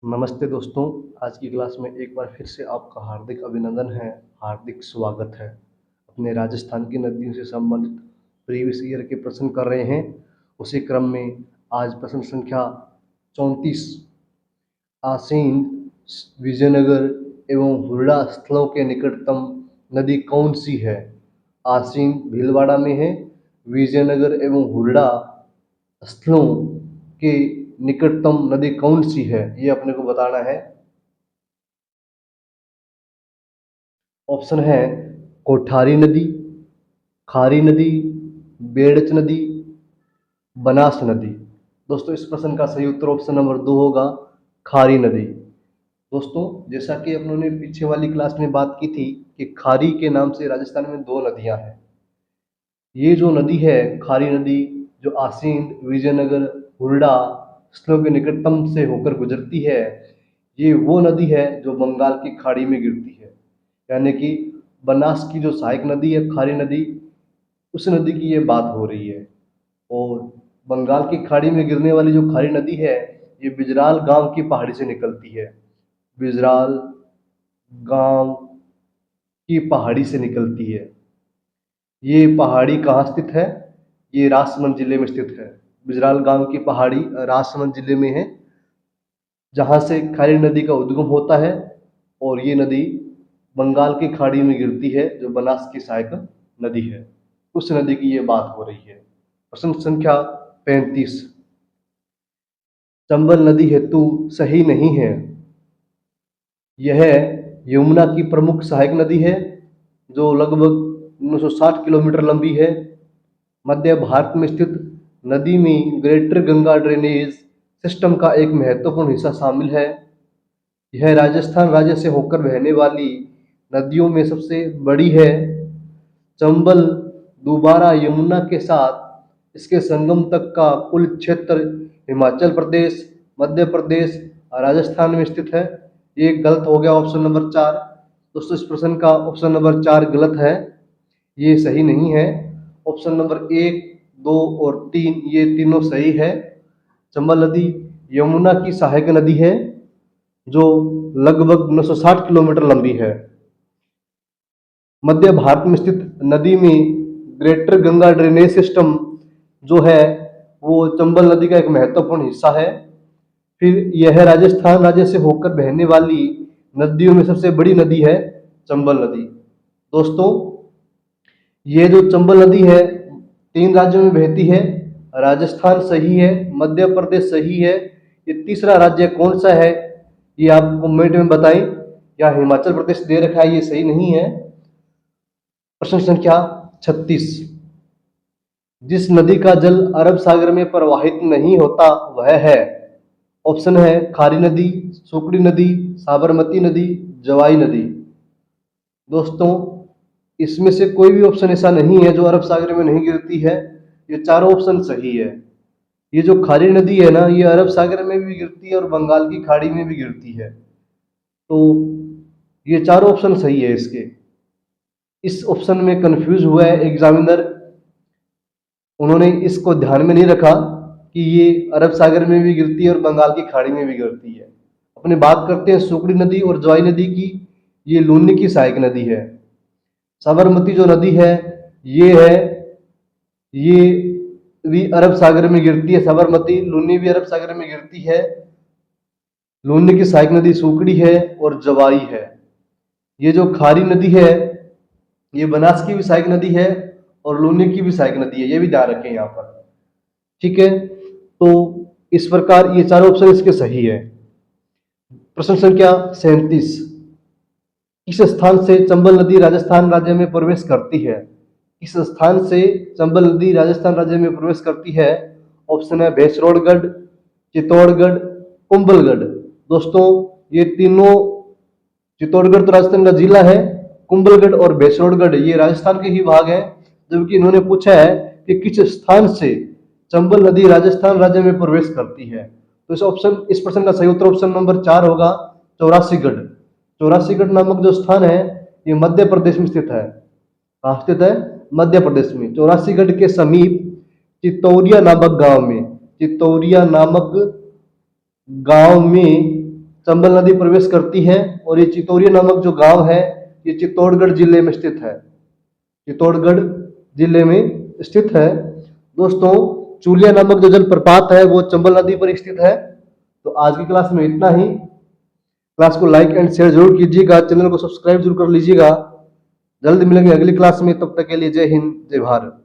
नमस्ते दोस्तों, आज की क्लास में एक बार फिर से आपका हार्दिक अभिनंदन है, हार्दिक स्वागत है। अपने राजस्थान की नदियों से संबंधित प्रीवियस ईयर के प्रश्न कर रहे हैं। उसी क्रम में आज प्रश्न संख्या 34 आसीन, विजयनगर एवं हुरडा स्थलों के निकटतम नदी कौन सी है? आसीन भीलवाड़ा में है, विजयनगर एवं हुरडा स्थलों के निकटतम नदी कौन सी है, ये अपने को बताना है। ऑप्शन है कोठारी नदी, खारी नदी, बेड़च नदी, बनास नदी। दोस्तों इस प्रश्न का सही उत्तर ऑप्शन नंबर 2 होगा, खारी नदी। दोस्तों जैसा कि अपनों ने पीछे वाली क्लास में बात की थी कि खारी के नाम से राजस्थान में दो नदियां हैं। ये जो नदी है खारी नदी, जो आसीन, विजयनगर, हुरडा स्थलों के निकटतम से होकर गुजरती है, ये वो नदी है जो बंगाल की खाड़ी में गिरती है। यानी कि बनास की जो सहायक नदी है खारी नदी, उस नदी की ये बात हो रही है। और बंगाल की खाड़ी में गिरने वाली जो खारी नदी है, ये बिजराल गांव की पहाड़ी से निकलती है। बिजराल गांव की पहाड़ी से निकलती है। ये पहाड़ी कहाँ स्थित है? ये राजसमंद जिले में स्थित है। बिजराल गांव की पहाड़ी राजसमंद जिले में है, जहाँ से खारी नदी का उद्गम होता है। और ये नदी बंगाल की खाड़ी में गिरती है, जो बनास की सहायक नदी है। उस नदी की ये बात हो रही है। प्रश्न संख्या 35 चंबल नदी हेतु सही नहीं है। यह यमुना की प्रमुख सहायक नदी है, जो लगभग 960 किलोमीटर लंबी है। मध्य भारत में स्थित नदी में ग्रेटर गंगा ड्रेनेज सिस्टम का एक महत्वपूर्ण हिस्सा शामिल है। यह राजस्थान राज्य से होकर बहने वाली नदियों में सबसे बड़ी है। चंबल दोबारा यमुना के साथ इसके संगम तक का कुल क्षेत्र हिमाचल प्रदेश, मध्य प्रदेश और राजस्थान में स्थित है। ये गलत हो गया ऑप्शन नंबर 4। दोस्तों इस प्रश्न का ऑप्शन नंबर 4 गलत है, ये सही नहीं है। ऑप्शन नंबर 1, 2 और 3 ये तीनों सही है। चंबल नदी यमुना की सहायक नदी है, जो लगभग 960 किलोमीटर लंबी है। मध्य भारत में स्थित नदी में ग्रेटर गंगा ड्रेनेज सिस्टम जो है वो चंबल नदी का एक महत्वपूर्ण हिस्सा है। फिर यह राजस्थान राज्य से होकर बहने वाली नदियों में सबसे बड़ी नदी है चंबल नदी। दोस्तों ये जो चंबल नदी है 3 राज्यों में बहती है। राजस्थान सही है, मध्य प्रदेश सही है। ये तीसरा राज्य कौन सा है, ये आप कमेंट में बताएं। या हिमाचल प्रदेश दे रखा है, ये सही नहीं है। प्रश्न संख्या 36 जिस नदी का जल अरब सागर में प्रवाहित नहीं होता वह है। ऑप्शन है खारी नदी, सुकड़ी नदी, साबरमती नदी, जवाई नदी। दोस्तों इसमें से कोई भी ऑप्शन ऐसा नहीं है जो अरब सागर में नहीं गिरती है। ये चारों ऑप्शन सही है। ये जो खारी नदी है ना, ये अरब सागर में भी गिरती है और बंगाल की खाड़ी में भी गिरती है। तो ये चारों ऑप्शन सही है इसके। इस ऑप्शन में कंफ्यूज हुआ है एग्जामिनर, उन्होंने इसको ध्यान में नहीं रखा कि ये अरब सागर में भी गिरती है और बंगाल की खाड़ी में भी गिरती है। अपने बात करते हैं सुकड़ी नदी और जवाई नदी की। ये लूनी की सहायक नदी है। साबरमती जो नदी है ये भी अरब सागर में गिरती है। साबरमती लूनी भी अरब सागर में गिरती है। लूनी की सहायक नदी सुकड़ी है और जवाई है। ये जो खारी नदी है ये बनास की भी सहायक नदी है और लूनी की भी सहायक नदी है, ये भी ध्यान रखें यहाँ पर। ठीक है, तो इस प्रकार ये चारों ऑप्शन इसके सही है। प्रश्न संख्या 37 किस स्थान से चंबल नदी राजस्थान राज्य में प्रवेश करती है? किस स्थान से चंबल नदी राजस्थान राज्य में प्रवेश करती है? ऑप्शन है भैंसरोडगढ़, चित्तौड़गढ़, कुंभलगढ़। दोस्तों ये तीनों, चित्तौड़गढ़ तो राजस्थान का जिला है, कुंभलगढ़ और भैंसरोडगढ़ ये राजस्थान के ही भाग है। जबकि इन्होंने पूछा है कि किस स्थान से चंबल नदी राजस्थान राज्य में प्रवेश करती है। तो इस प्रश्न का सही उत्तर ऑप्शन नंबर 4 होगा, चौरासीगढ़। चौरासीगढ़ नामक जो स्थान है ये मध्य प्रदेश में स्थित है। कहाँ स्थित है? मध्य प्रदेश में। चौरासीगढ़ के समीप चित्तौरिया नामक गांव में, चित्तौरिया नामक गांव में चंबल नदी प्रवेश करती है और ये चितौरिया नामक जो गांव है ये चित्तौड़गढ़ जिले में स्थित है। चित्तौड़गढ़ जिले में स्थित है। दोस्तों, चूलिया नामक जो जलप्रपात है वो चंबल नदी पर स्थित है। तो आज की क्लास में इतना ही। क्लास को लाइक एंड शेयर जरूर कीजिएगा, चैनल को सब्सक्राइब जरूर कर लीजिएगा। जल्द मिलेंगे अगली क्लास में, तब तक के लिए जय हिंद, जय भारत।